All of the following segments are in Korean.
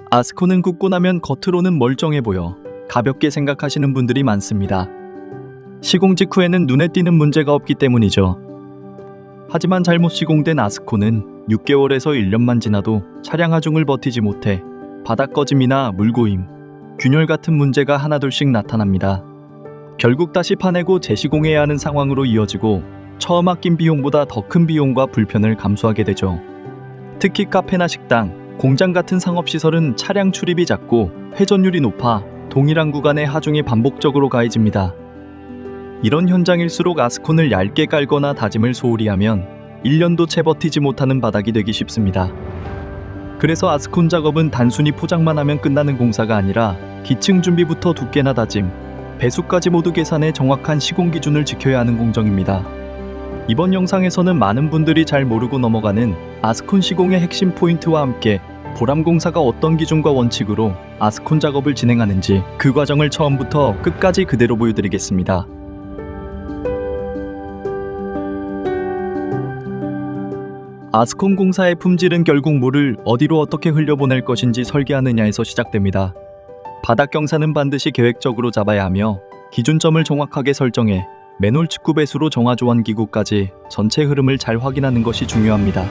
아스콘은 굽고 나면 겉으로는 멀쩡해 보여 가볍게 생각하시는 분들이 많습니다. 시공 직후에는 눈에 띄는 문제가 없기 때문이죠. 하지만 잘못 시공된 아스콘은 6개월에서 1년만 지나도 차량 하중을 버티지 못해 바닥 꺼짐이나 물고임, 균열 같은 문제가 하나둘씩 나타납니다. 결국 다시 파내고 재시공해야 하는 상황으로 이어지고 처음 아낀 비용보다 더 큰 비용과 불편을 감수하게 되죠. 특히 카페나 식당, 공장 같은 상업시설은 차량 출입이 잦고 회전율이 높아 동일한 구간에 하중이 반복적으로 가해집니다. 이런 현장일수록 아스콘을 얇게 깔거나 다짐을 소홀히 하면 1년도 채 버티지 못하는 바닥이 되기 쉽습니다. 그래서 아스콘 작업은 단순히 포장만 하면 끝나는 공사가 아니라 기층 준비부터 두께나 다짐, 배수까지 모두 계산해 정확한 시공 기준을 지켜야 하는 공정입니다. 이번 영상에서는 많은 분들이 잘 모르고 넘어가는 아스콘 시공의 핵심 포인트와 함께 보람공사가 어떤 기준과 원칙으로 아스콘 작업을 진행하는지 그 과정을 처음부터 끝까지 그대로 보여드리겠습니다. 아스콘 공사의 품질은 결국 물을 어디로 어떻게 흘려보낼 것인지 설계하느냐에서 시작됩니다. 바닥 경사는 반드시 계획적으로 잡아야 하며 기준점을 정확하게 설정해 맨홀 측구 배수로 정화조환 기구까지 전체 흐름을 잘 확인하는 것이 중요합니다.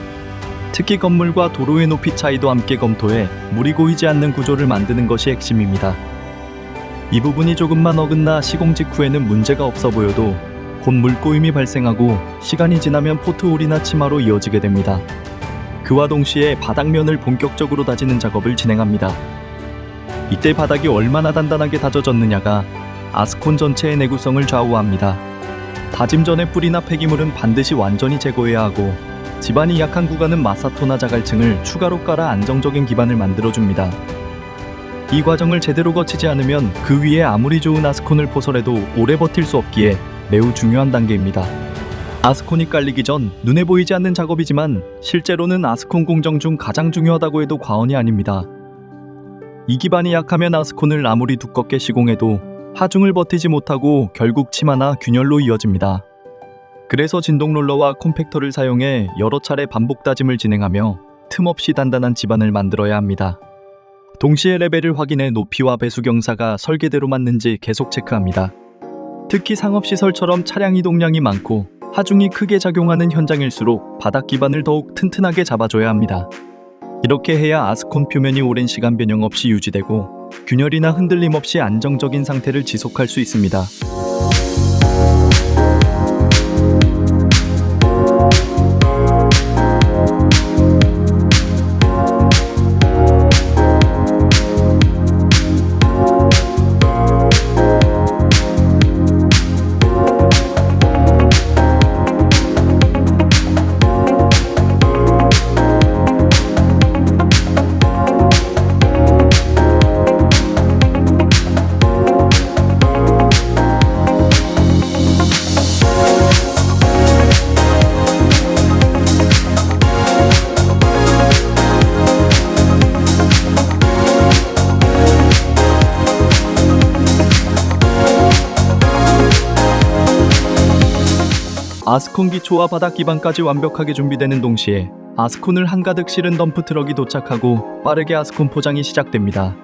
특히 건물과 도로의 높이 차이도 함께 검토해 물이 고이지 않는 구조를 만드는 것이 핵심입니다. 이 부분이 조금만 어긋나 시공 직후에는 문제가 없어 보여도 곧 물고임이 발생하고 시간이 지나면 포트홀이나 치마로 이어지게 됩니다. 그와 동시에 바닥면을 본격적으로 다지는 작업을 진행합니다. 이때 바닥이 얼마나 단단하게 다져졌느냐가 아스콘 전체의 내구성을 좌우합니다. 다짐 전에 뿌리나 폐기물은 반드시 완전히 제거해야 하고 지반이 약한 구간은 마사토나 자갈층을 추가로 깔아 안정적인 기반을 만들어줍니다. 이 과정을 제대로 거치지 않으면 그 위에 아무리 좋은 아스콘을 포설해도 오래 버틸 수 없기에 매우 중요한 단계입니다. 아스콘이 깔리기 전 눈에 보이지 않는 작업이지만 실제로는 아스콘 공정 중 가장 중요하다고 해도 과언이 아닙니다. 이 기반이 약하면 아스콘을 아무리 두껍게 시공해도 하중을 버티지 못하고 결국 치마나 균열로 이어집니다. 그래서 진동 롤러와 콤팩터를 사용해 여러 차례 반복 다짐을 진행하며 틈없이 단단한 지반을 만들어야 합니다. 동시에 레벨을 확인해 높이와 배수 경사가 설계대로 맞는지 계속 체크합니다. 특히 상업시설처럼 차량 이동량이 많고 하중이 크게 작용하는 현장일수록 바닥 기반을 더욱 튼튼하게 잡아줘야 합니다. 이렇게 해야 아스콘 표면이 오랜 시간 변형 없이 유지되고 균열이나 흔들림 없이 안정적인 상태를 지속할 수 있습니다. 아스콘 기초와 바닥 기반까지 완벽하게 준비되는 동시에 아스콘을 한가득 실은 덤프트럭이 도착하고 빠르게 아스콘 포장이 시작됩니다.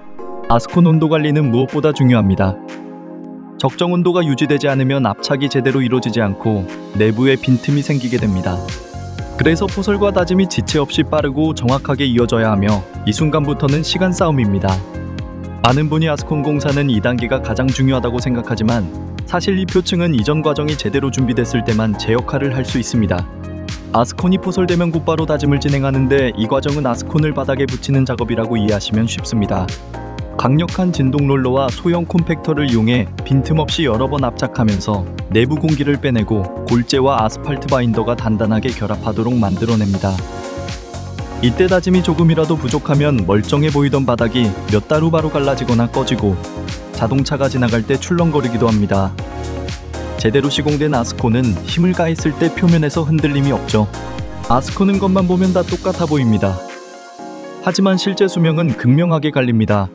아스콘 온도 관리는 무엇보다 중요합니다. 적정 온도가 유지되지 않으면 압착이 제대로 이루어지지 않고 내부에 빈틈이 생기게 됩니다. 그래서 포설과 다짐이 지체 없이 빠르고 정확하게 이어져야 하며 이 순간부터는 시간 싸움입니다. 많은 분이 아스콘 공사는 2단계가 가장 중요하다고 생각하지만 사실 이 표층은 이전 과정이 제대로 준비됐을 때만 제 역할을 할 수 있습니다. 아스콘이 포설되면 곧바로 다짐을 진행하는데 이 과정은 아스콘을 바닥에 붙이는 작업이라고 이해하시면 쉽습니다. 강력한 진동 롤러와 소형 콤팩터를 이용해 빈틈없이 여러 번 압착하면서 내부 공기를 빼내고 골재와 아스팔트 바인더가 단단하게 결합하도록 만들어냅니다. 이때 다짐이 조금이라도 부족하면 멀쩡해 보이던 바닥이 몇 달 후 바로 갈라지거나 꺼지고 자동차가 지나갈 때 출렁거리기도 합니다. 제대로 시공된 아스콘은 힘을 가했을 때 표면에서 흔들림이 없죠. 아스콘은 겉만 보면 다 똑같아 보입니다. 하지만 실제 수명은 극명하게 갈립니다.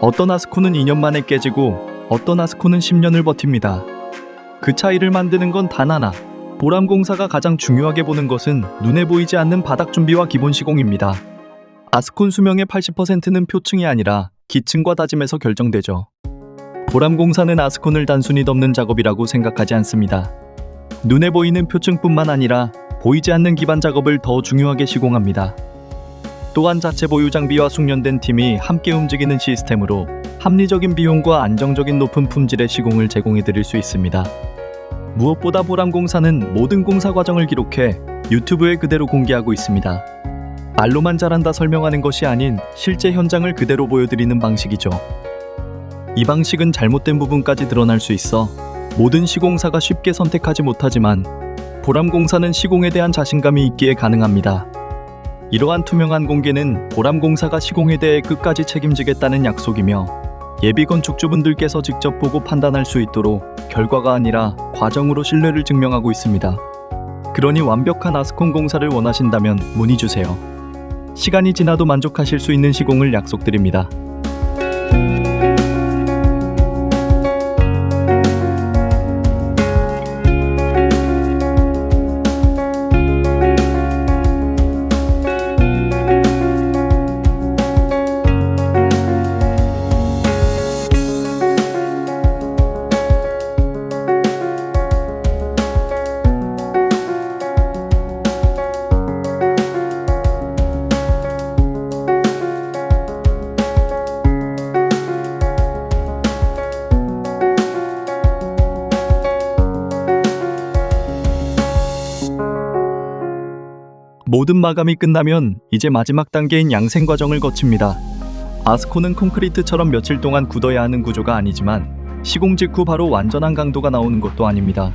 어떤 아스콘은 2년 만에 깨지고 어떤 아스콘은 10년을 버팁니다. 그 차이를 만드는 건 단 하나, 보람공사가 가장 중요하게 보는 것은 눈에 보이지 않는 바닥 준비와 기본 시공입니다. 아스콘 수명의 80%는 표층이 아니라 기층과 다짐에서 결정되죠. 보람공사는 아스콘을 단순히 덮는 작업이라고 생각하지 않습니다. 눈에 보이는 표층뿐만 아니라 보이지 않는 기반 작업을 더 중요하게 시공합니다. 또한 자체 보유 장비와 숙련된 팀이 함께 움직이는 시스템으로 합리적인 비용과 안정적인 높은 품질의 시공을 제공해 드릴 수 있습니다. 무엇보다 보람공사는 모든 공사 과정을 기록해 유튜브에 그대로 공개하고 있습니다. 말로만 잘한다 설명하는 것이 아닌 실제 현장을 그대로 보여드리는 방식이죠. 이 방식은 잘못된 부분까지 드러날 수 있어 모든 시공사가 쉽게 선택하지 못하지만 보람공사는 시공에 대한 자신감이 있기에 가능합니다. 이러한 투명한 공개는 보람공사가 시공에 대해 끝까지 책임지겠다는 약속이며 예비 건축주분들께서 직접 보고 판단할 수 있도록 결과가 아니라 과정으로 신뢰를 증명하고 있습니다. 그러니 완벽한 아스콘 공사를 원하신다면 문의 주세요. 시간이 지나도 만족하실 수 있는 시공을 약속드립니다. 모든 마감이 끝나면 이제 마지막 단계인 양생 과정을 거칩니다. 아스콘은 콘크리트처럼 며칠 동안 굳어야 하는 구조가 아니지만 시공 직후 바로 완전한 강도가 나오는 것도 아닙니다.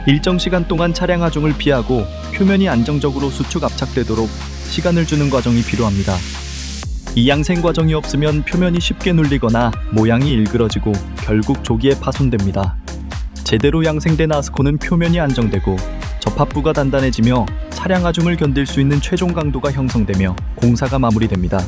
일정 시간 동안 차량 하중을 피하고 표면이 안정적으로 수축 압착되도록 시간을 주는 과정이 필요합니다. 이 양생 과정이 없으면 표면이 쉽게 눌리거나 모양이 일그러지고 결국 조기에 파손됩니다. 제대로 양생된 아스콘은 표면이 안정되고 접합부가 단단해지며 차량 하중을 견딜 수 있는 최종 강도가 형성되며 공사가 마무리됩니다.